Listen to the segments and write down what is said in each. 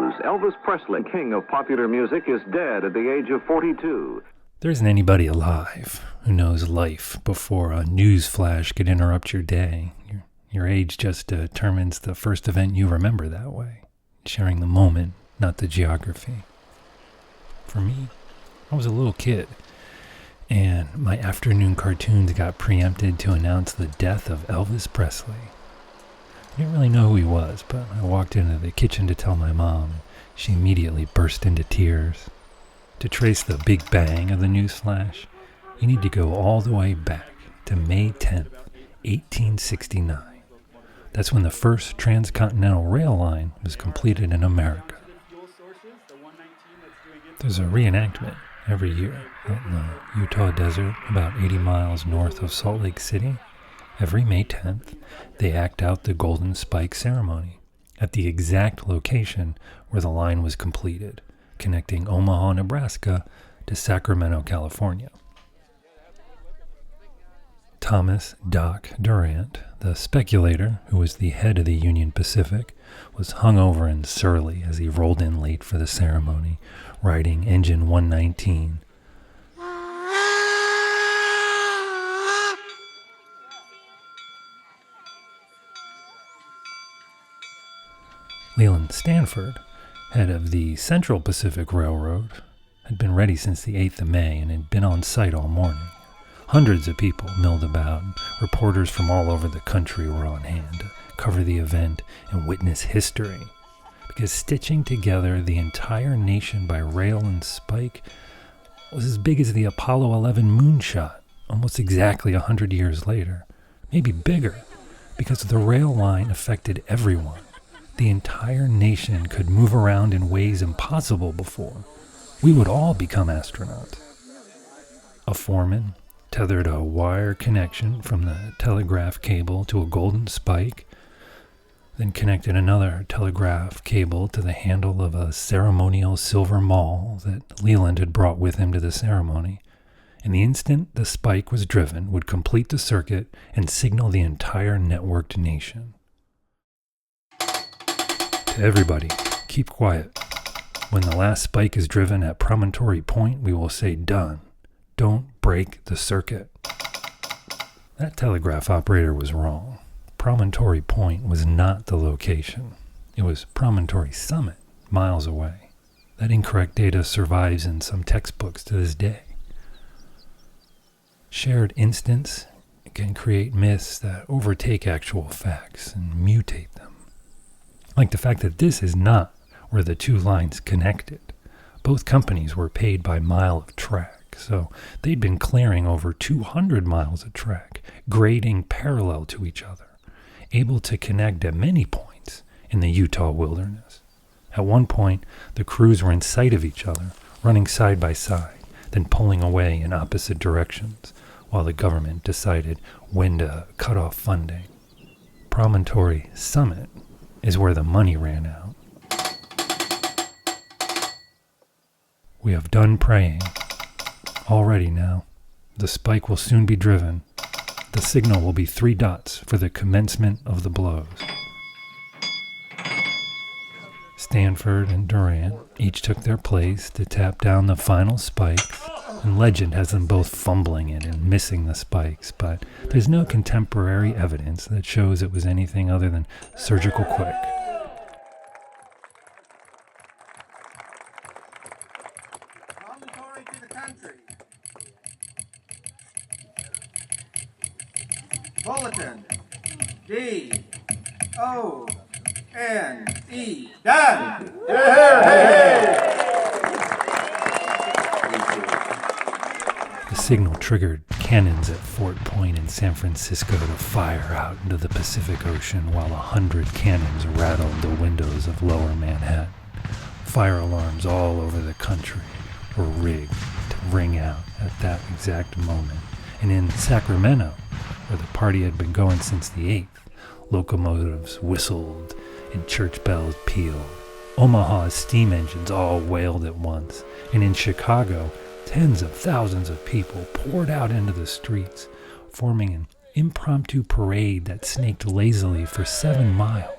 news. Elvis Presley, king of popular music, is dead at the age of 42. There isn't anybody alive who knows life before a news flash could interrupt your day. Your age just determines the first event you remember that way, sharing the moment, not the geography. For me, I was a little kid, and my afternoon cartoons got preempted to announce the death of Elvis Presley. I didn't really know who he was, but I walked into the kitchen to tell my mom, and she immediately burst into tears. To trace the big bang of the news flash, you need to go all the way back to May 10th, 1869. That's when the first transcontinental rail line was completed in America. There's a reenactment every year out in the Utah desert, about 80 miles north of Salt Lake City. Every May 10th, they act out the Golden Spike ceremony at the exact location where the line was completed, connecting Omaha, Nebraska to Sacramento, California. Thomas Doc Durant, the speculator who was the head of the Union Pacific, was hungover and surly as he rolled in late for the ceremony, riding Engine 119. Leland Stanford, head of the Central Pacific Railroad, had been ready since the 8th of May and had been on site all morning. Hundreds of people milled about, and reporters from all over the country were on hand to cover the event and witness history. Because stitching together the entire nation by rail and spike was as big as the Apollo 11 moonshot, almost exactly 100 years later. Maybe bigger, because the rail line affected everyone. The entire nation could move around in ways impossible before. We would all become astronauts. A foreman tethered a wire connection from the telegraph cable to a golden spike, then connected another telegraph cable to the handle of a ceremonial silver maul that Leland had brought with him to the ceremony. And the instant the spike was driven would complete the circuit and signal the entire networked nation. To everybody, keep quiet. When the last spike is driven at Promontory Point, we will say done. Don't break the circuit. That telegraph operator was wrong. Promontory Point was not the location. It was Promontory Summit, miles away. That incorrect data survives in some textbooks to this day. Shared instance can create myths that overtake actual facts and mutate them. Like the fact that this is not where the two lines connected. Both companies were paid by mile of track, so they'd been clearing over 200 miles of track, grading parallel to each other, able to connect at many points in the Utah wilderness. At one point, the crews were in sight of each other, running side by side, then pulling away in opposite directions, while the government decided when to cut off funding. Promontory Summit is where the money ran out. We have done praying. All ready now. The spike will soon be driven. The signal will be 3 dots for the commencement of the blows. Stanford and Durant each took their place to tap down the final spikes, and legend has them both fumbling it and missing the spikes, but there's no contemporary evidence that shows it was anything other than surgical quick. To the country. Bulletin. D-O-N-E. Done. The signal triggered cannons at Fort Point in San Francisco to fire out into the Pacific Ocean while 100 cannons rattled the windows of Lower Manhattan. Fire alarms all over the country were rigged to ring out at that exact moment. And in Sacramento, where the party had been going since the 8th, locomotives whistled and church bells pealed. Omaha's steam engines all wailed at once. And in Chicago, tens of thousands of people poured out into the streets, forming an impromptu parade that snaked lazily for 7 miles.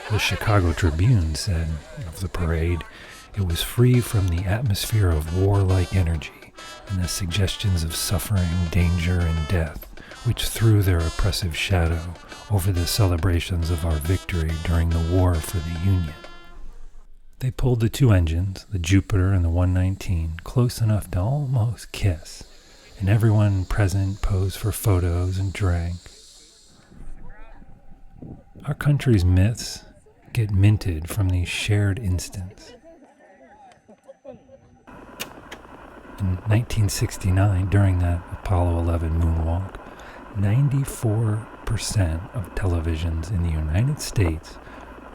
The Chicago Tribune said of the parade, it was free from the atmosphere of warlike energy and the suggestions of suffering, danger, and death, which threw their oppressive shadow over the celebrations of our victory during the war for the Union. They pulled the two engines, the Jupiter and the 119, close enough to almost kiss, and everyone present posed for photos and drank. Our country's myths get minted from these shared instants. In 1969, during that Apollo 11 moonwalk, 94% of televisions in the United States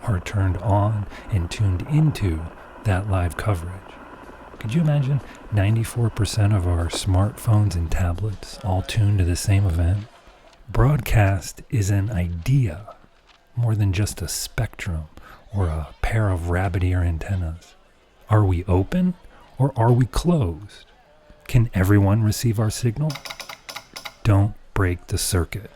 are turned on and tuned into that live coverage. Could you imagine 94% of our smartphones and tablets all tuned to the same event? Broadcast is an idea more than just a spectrum or a pair of rabbit ear antennas. Are we open or are we closed? Can everyone receive our signal? Don't break the circuit.